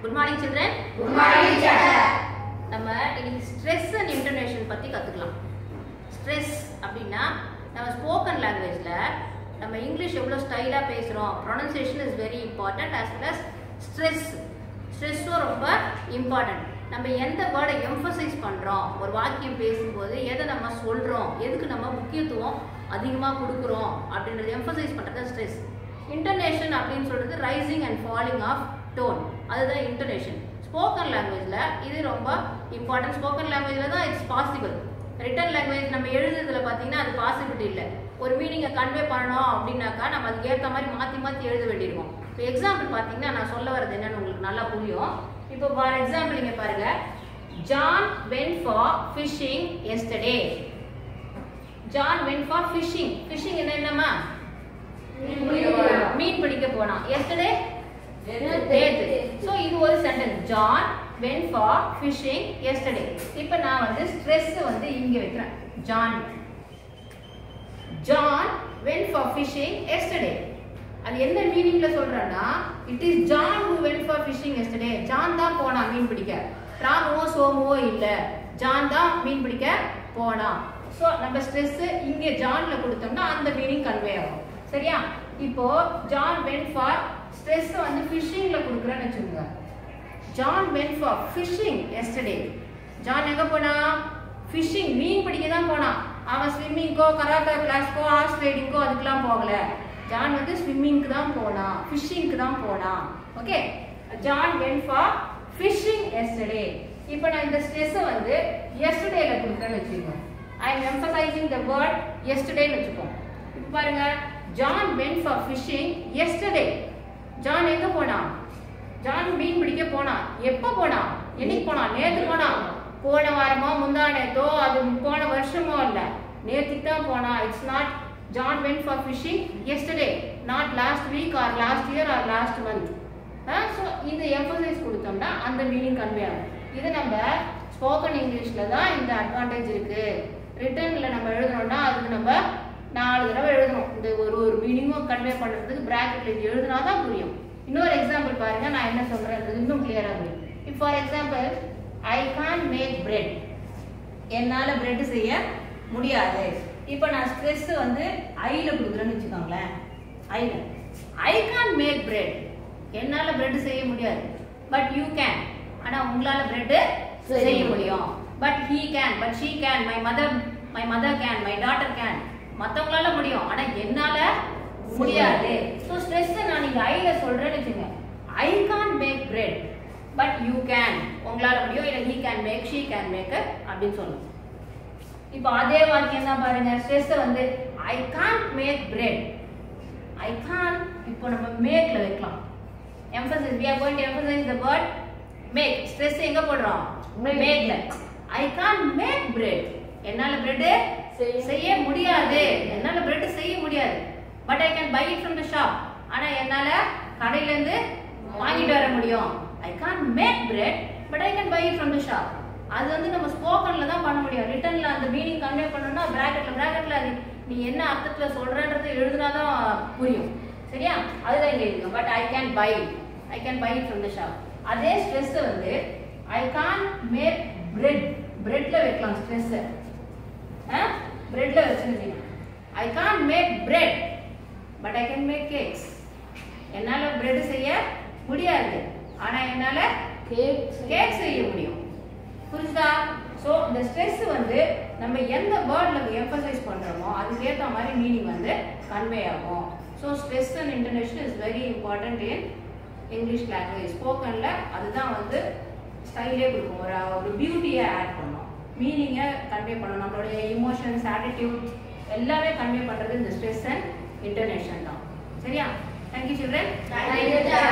Good morning, children. Good morning, teacher. நம்ம இன்னைக்கு stress and intonation பத்தி கத்துக்கலாம். ஸ்ட்ரெஸ் அப்படினா நம்ம ஸ்போக்கன் லாங்குவேஜ்ல நம்ம இங்கிலீஷ் எவ்வளவு ஸ்டைலா பேசுறோம். pronunciation is very important as well as stress ரொம்ப இம்பார்ட்டன்ட். நம்ம எந்த வேர்டை எம்பசைஸ் பண்றோம், ஒரு வாக்கியம் பேசும்போது எதை நம்ம சொல்றோம், எதுக்கு நம்ம முக்கியத்துவம் அதிகமா கொடுக்கிறோம் அப்படிங்கறது எம்பசைஸ் பண்றது ஸ்ட்ரெஸ். இன்டோனேஷன் அப்படினு சொல்றது rising and falling of tone, அதுதான் இன்டோனேஷன். ஸ்போக்கன் லாங்குவேஜ்ல இது ரொம்ப இம்பார்ட்டன்ட். ஸ்போக்கன் லாங்குவேஜ்ல தான் இட்ஸ் பாசிபிள். ரிட்டன் லாங்குவேஜ் நம்ம எழுதுறதுல பாத்தீங்கன்னா அது பாசிபிலிட்டி இல்லை. ஒரு மீனிங்கை கன்வே பண்ணணும் அப்படின்னாக்கா நம்ம அதுக்கு ஏற்ற மாதிரி மாற்றி எழுத வேண்டியிருக்கும். இப்போ எக்ஸாம்பிள் பார்த்தீங்கன்னா நான் சொல்ல வரது என்னன்னு உங்களுக்கு நல்லா புரியும். இப்போ ஃபார் எக்ஸாம்பிள் இங்கே பாருங்க, John went for fishing yesterday. John went for fishing. Fishing என்னமா? மீன் பிடிக்க போனான். எஸ்டர்டே நேத்து. சோ இது ஒரு sentence. John went for fishing yesterday. இப்போ நான் வந்து ஸ்ட்ரெஸ் வந்து இங்க வைக்கிறேன். John went for fishing yesterday. அது என்ன மீனிங்ல சொல்றேன்னா, it is John who went for fishing yesterday. John தான் போனா மீன் பிடிக்க. ராமுவோ சோமுவோ இல்ல, ஜான் தான் மீன் பிடிக்க போனா. சோ நம்ம ஸ்ட்ரெஸ் இங்க ஜான்ல கொடுத்தோம்னா அந்த மீனிங் கன்வே ஆகும். சரியா? இப்போ John went for ஸ்ட்ரெஸ் வந்து ஃபிஷிங்ல கொடுக்கறேன்னு வெச்சுங்க. John went for fishing yesterday. John எங்க போனா? ஃபிஷிங், மீன் பிடிக்க தான் போனா. அவன் ஸ்விம்மிங்கோ கராத்தே கிளாஸ்க்கோ ஹார்ஸ் ரைடிங்கோ அதுக்கெல்லாம் போகல. ஜான் வந்து ஸ்விம்மிங்க்கு தான் போனா, ஃபிஷிங்க்கு தான் போனா. Okay, John went for fishing yesterday. இப்போ நான் இந்த ஸ்ட்ரெஸ் வந்து yesterdayல கொடுக்கறேன்னு வெச்சுங்க. I am emphasizing the word yesterday னு வெச்சுப்போம். இப்போ பாருங்க, John went for fishing yesterday. John எங்க போனா? ஜான் மீன் பிடிக்க போனா. எப்ப போனா? என்னைக்கு போனா? நேத்து போனா. போன வாரமோ முந்தா நேத்தோ அது போன வருஷமோ இல்ல, நேத்துக்கு தான் போனா. It's not John went for fishing yesterday, not last week or last year or last month. So இந்த எம்பசைஸ் கொடுத்தோம்னா அந்த மீனிங் கன்வே ஆகும். இது நம்ம ஸ்போக்கன் இங்கிலீஷ்ல தான் இந்த அட்வான்டேஜ் இருக்கு. ரிட்டன்ல நம்ம எழுதணும்னா அதுக்கு நம்ம 4 தடவை எழுதணும். இந்த ஒரு மீனிங்கும் கன்வே பண்றதுக்கு பிராக்கெட்ல இது எழுதினா தான் புரியும். இன்னொரு எக்ஸாம்பிள் பாருங்க, நான் என்ன சொல்றேன் இன்னும் கிளியரா புரியும். இப்போ for example, I can't make bread. என்னால பிரெட் செய்ய முடியாது. இப்போ நான் ஸ்ட்ரெஸ் வந்து ஐல கொடுக்குறேன்னு வெச்சுக்கோங்களேன். I can't make bread. என்னால பிரெட் செய்ய முடியாது. But you can. ஆனா உங்களால பிரெட் செய்ய முடியும். But he can, but she can, my mother can, my daughter can. மத்தவங்களால முடியும், ஆனா என்னால முடியாது. சோ ஸ்ட்ரெஸ் நான் நீங்க ஐல சொல்றேன்னு வெச்சுங்க. I can't make bread, but you can. உங்களால முடியும். இல்ல he can make, she can make அப்படி சொல்லணும். இப்போ அதே வாக்கியம் தான் பாருங்க. ஸ்ட்ரெஸ் வந்து I can't make bread. I can't, இப்போ நம்ம மேக்ல வைக்கலாம். emphasis, we are going to emphasize the word make. Stress எங்க போடுறோம்? மேக்ல. I can't make bread. என்னால பிரெட் செய்ய முடியாது. என்னால பிரெட் செய்ய முடியாது. But I can buy it from the shop. ஆனா என்னால கடையில இருந்து வாங்கிட்டு வர முடியும். I can't make bread, but I can buy it from the shop. அது வந்து நம்ம ஸ்போக்கன்ல தான் பண்ண முடியும். ரிட்டன்ல அந்த மீனிங் கன்வே பண்ணனும்னா பிராக்கெட்ல அது நீ என்ன அர்த்தத்துல சொல்றன்றதை எழுதுனா தான் புரியும். சரியா? அதுதான் இங்க இருக்கு. But I can buy it from the shop. அதே ஸ்ட்ரெஸ் வந்து I can't make bread. பிரெட்ல வைக்கலாம் ஸ்ட்ரெஸ். பிரெட்ல வச்சிருக்கீங்க. I can't make bread, but I can make cakes. என்னால பிரெட் செய்ய முடியாது, ஆனா என்னால கேக் செய்ய முடியும். புரியுதா? சோ இந்த ஸ்ட்ரெஸ் வந்து நம்ம எந்த வேர்ட்ல எம்பசைஸ் பண்றோமோ அதுக்கு ஏத்த மாதிரி மீனிங் வந்து கன்வே ஆகும். So stress and intonation is very important in English language. ஸ்போக்கன்ல அதுதான் வந்து ஸ்டைலே கொடுக்கும். ஒரு பியூட்டியை ஆட் பண்ணும், மீனிங்கை கன்வே பண்ணணும். நம்மளுடைய இமோஷன்ஸ், ஆட்டிடியூட் எல்லாமே கன்வே பண்றது இந்த ஸ்ட்ரெஸ் அண்ட் இன்டோனேஷன் தான். சரியா? Thank you children. Thank you, teacher.